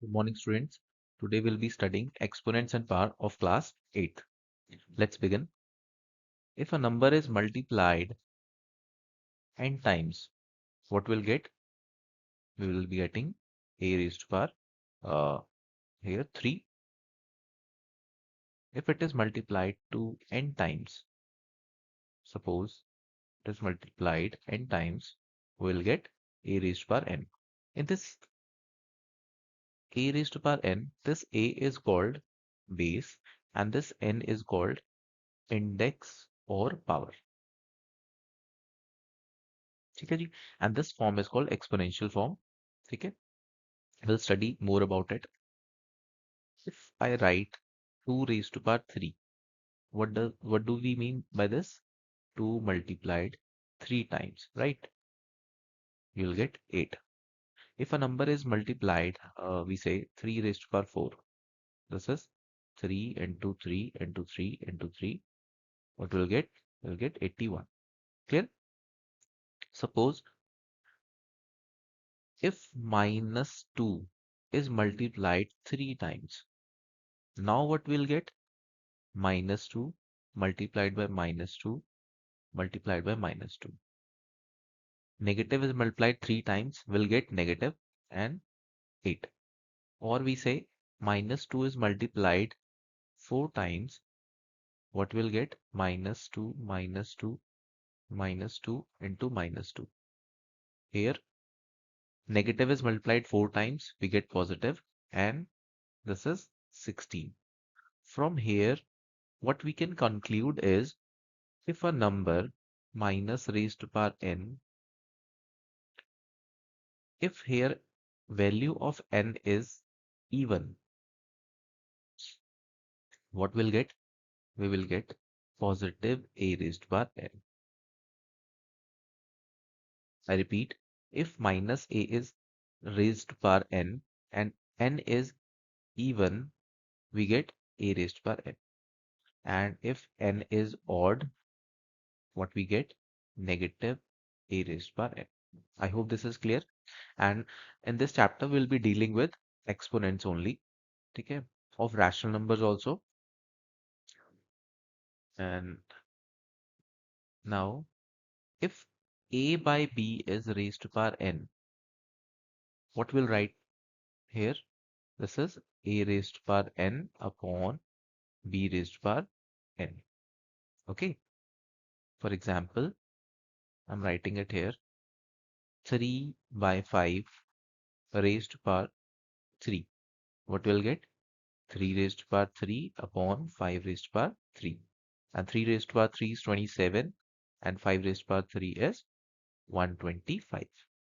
Good morning, students. Today we'll be studying exponents and power of class 8th. Let's begin. If a number is multiplied n times, what we'll get? We will be getting a raised to power here 3. If it is multiplied to n times, suppose it is multiplied n times, we'll get a raised to power n. In this a raised to power n, this a is called base and this n is called index or power. ठीक है जी, and this form is called exponential form. ठीक है, we'll study more about it. If I write 2 raised to power 3, what do we mean by this? 2 multiplied 3 times, right? You'll get 8. If a number is multiplied, we say 3 raised to power 4. This is 3 into 3 into 3 into 3. What we'll get? We'll get 81. Clear? Suppose if minus 2 is multiplied 3 times, now what we'll get? Minus 2 multiplied by minus 2 multiplied by minus 2. Negative is multiplied 3 times, we'll get negative and 8. Or we say minus 2 is multiplied 4 times, what we'll get? Minus 2 minus 2 minus 2 into minus 2. Here negative is multiplied 4 times, we get positive, and this is 16. From here, what we can conclude is if a number minus raised to power n, if here value of n is even, what we'll get? We will get positive a raised to power n. I repeat, if minus a is raised to power n and n is even, we get a raised to power n. And if n is odd, what we get? Negative a raised to power n. I hope this is clear. And in this chapter, we'll be dealing with exponents only, okay, of rational numbers also. And now, if a by b is raised to power n, what we'll write here? This is a raised to power n upon b raised to power n. Okay. For example, I'm writing it here. 3 by 5 raised to power 3. What we'll get? 3 raised to power 3 upon 5 raised to power 3. And 3 raised to power 3 is 27. And 5 raised to power 3 is 125.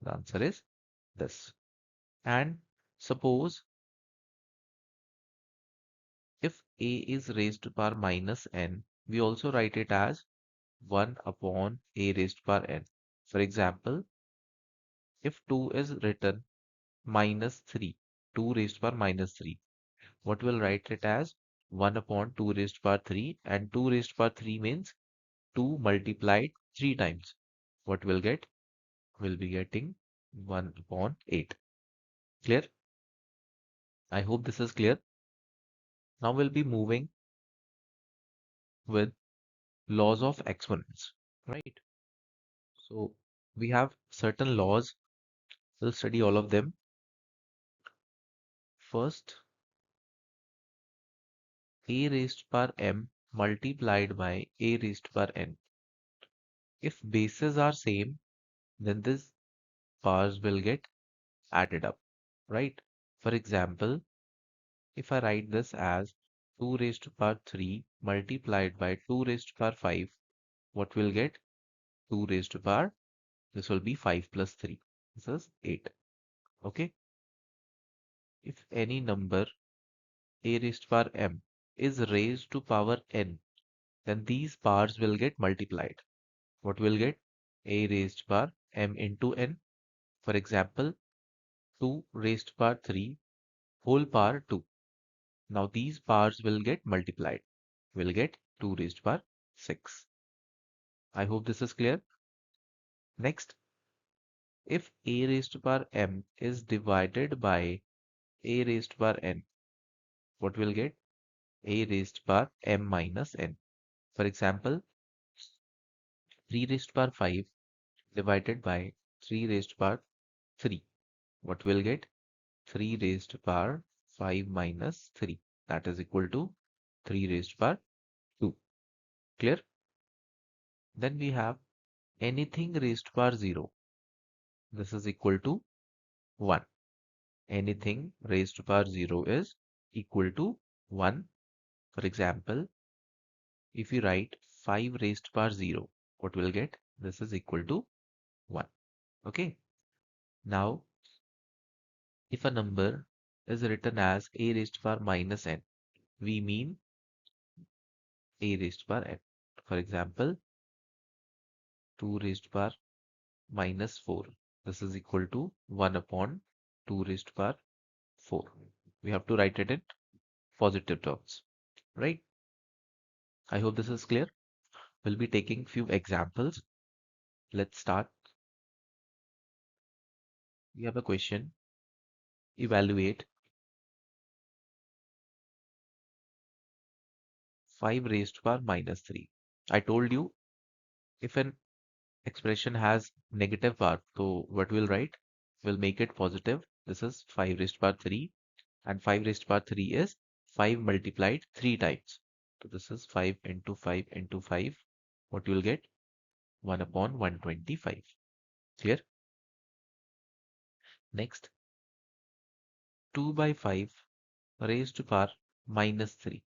The answer is this. And suppose if a is raised to power minus n, we also write it as 1 upon a raised to power n. For example, if 2 is written minus 3, 2 raised to power minus 3, what we'll write it as? 1 upon 2 raised to power 3, and 2 raised to power 3 means 2 multiplied 3 times. What we'll get? We'll be getting 1 upon 8. Clear? I hope this is clear. Now we'll be moving with laws of exponents, right? So we have certain laws. We'll study all of them. First, a raised to power m multiplied by a raised to power n. If bases are same, then these powers will get added up, right? For example, if I write this as 2 raised to power 3 multiplied by 2 raised to power 5, what we'll get? 2 raised to power, this will be 5 plus 3. This is 8. Okay. If any number a raised to power m is raised to power n, then these powers will get multiplied. What will get? A raised to power m into n. For example, 2 raised to power 3 whole power 2. Now these powers will get multiplied. We'll get 2 raised to power 6. I hope this is clear. Next, if a raised to power m is divided by a raised power n. What we'll get? A raised power m minus n. For example, 3 raised power 5 divided by 3 raised power 3. What we'll get? 3 raised power 5 minus 3. That is equal to 3 raised power 2. Clear? Then we have anything raised to power 0. This is equal to 1. Anything raised to power 0 is equal to 1. For example, if you write 5 raised to power 0, what we'll get? This is equal to 1. Okay. Now, if a number is written as a raised to power minus n, we mean a raised to power n. For example, 2 raised to power minus 4. This is equal to 1 upon 2 raised to power 4. We have to write it in positive terms, right? I hope this is clear. We'll be taking few examples. Let's start. We have a question. Evaluate 5 raised to power minus 3. I told you if an expression has negative part, so what we'll write? We'll make it positive. This is 5 raised to power 3, and 5 raised to power 3 is 5 multiplied 3 times. So this is 5 into 5 into 5. What you'll get? 1 upon 125. Clear? Next, 2 by 5 raised to power minus 3.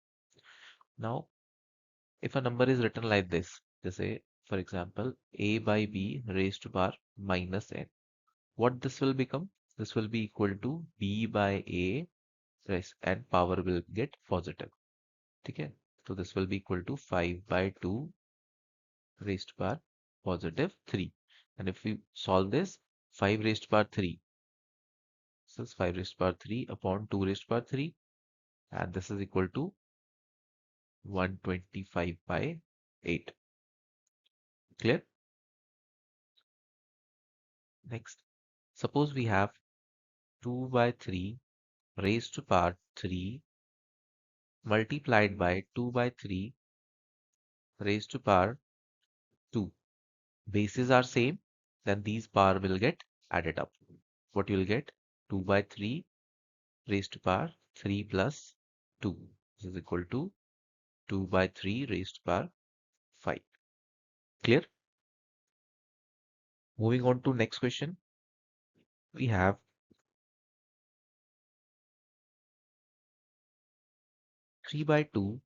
Now, if a number is written like this, just say, for example, a by b raised to power minus n. What this will become? This will be equal to b by a raised and power will get positive. Okay? So this will be equal to 5 by 2 raised to power positive 3. And if we solve this, 5 raised to power 3. This is 5 raised to power 3 upon 2 raised to power 3. And this is equal to 125 by 8. Clear? Next, suppose we have 2 by 3 raised to power 3 multiplied by 2 by 3 raised to power 2. Bases are same, then these power will get added up. What you will get? 2 by 3 raised to power 3 plus 2. This is equal to 2 by 3 raised to power 5. Clear? Moving on to next question. We have 3 by 2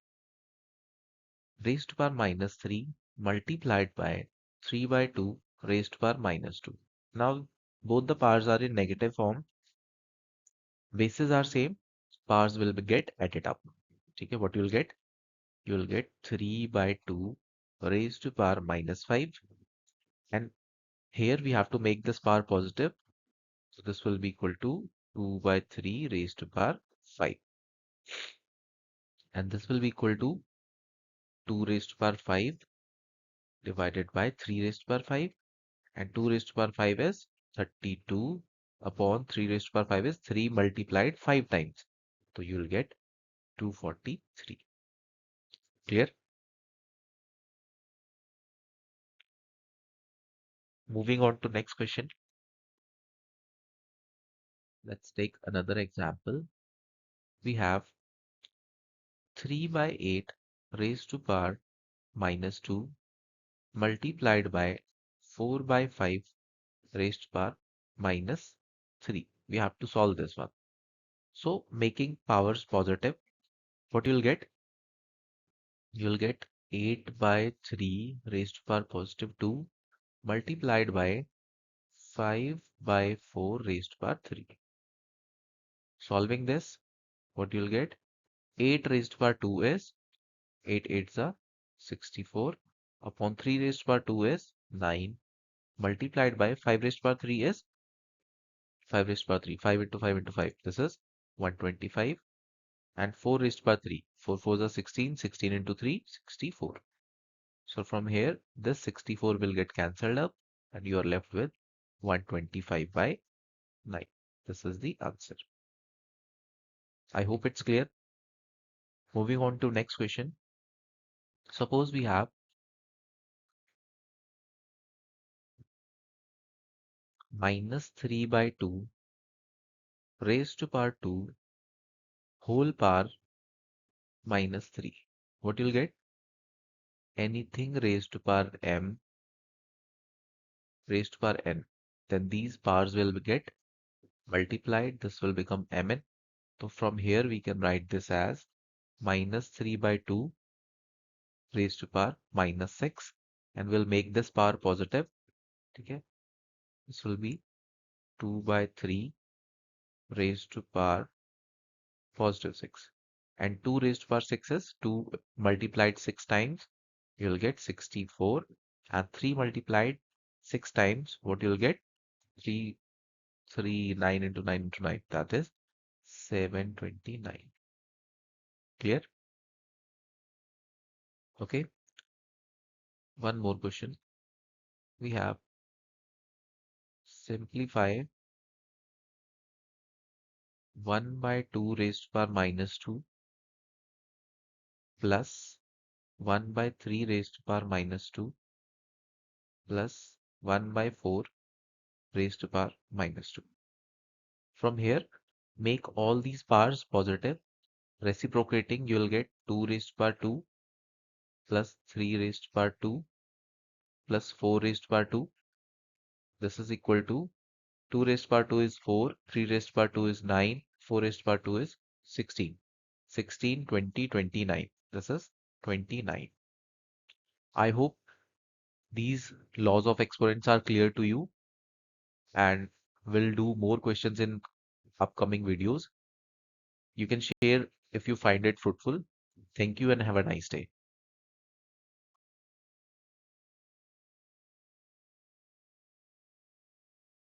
raised to power minus 3 multiplied by 3 by 2 raised to power minus 2. Now, both the powers are in negative form. Bases are same. Powers will be get added up. Okay, what you will get? You will get 3 by 2 raised to power minus 5. And here we have to make this power positive. So this will be equal to 2 by 3 raised to power 5. And this will be equal to 2 raised to power 5 divided by 3 raised to power 5. And 2 raised to power 5 is 32 upon 3 raised to power 5 is 3 multiplied 5 times. So you will get 243. Clear? Moving on to next question. Let's take another example. We have 3 by 8 raised to power minus 2 multiplied by 4 by 5 raised to power minus 3. We have to solve this one. So making powers positive, what you'll get? You'll get 8 by 3 raised to power positive 2 multiplied by 5 by 4 raised to power 3. Solving this, what you'll get? 8 raised to power 2 is 8 8s are 64 upon 3 raised to power 2 is 9 multiplied by 5 raised to power 3 is 5 raised to power 3. 5 into 5 into 5. This is 125 and 4 raised to power 3. 4 4s are 16. 16 into 3, 64. So from here, this 64 will get cancelled up and you are left with 125 by 9. This is the answer. I hope it's clear. Moving on to next question. Suppose we have minus 3 by 2 raised to power 2 whole power minus 3. What you'll get? Anything raised to power m raised to power n. Then these powers will get multiplied. This will become mn. So from here we can write this as minus 3 by 2 raised to power minus 6, and we'll make this power positive. Okay, this will be 2 by 3 raised to power positive 6, and 2 raised to power 6 is 2 multiplied 6 times, you'll get 64, and 3 multiplied 6 times, what you'll get? 3 9 into 9 into 9, that is 729. Clear? Okay, one more question. We have simplify 1 by 2 raised to power minus 2 plus 1 by 3 raised to power minus 2 plus 1 by 4 raised to power minus 2. From here, make all these powers positive. Reciprocating, you will get 2 raised to power 2 plus 3 raised to power 2 plus 4 raised to power 2. This is equal to 2 raised to power 2 is 4, 3 raised to power 2 is 9, 4 raised to power 2 is 16. 16, 20, 29. This is 29. I hope these laws of exponents are clear to you, and we'll do more questions in upcoming videos. You can share if you find it fruitful. Thank you and have a nice day.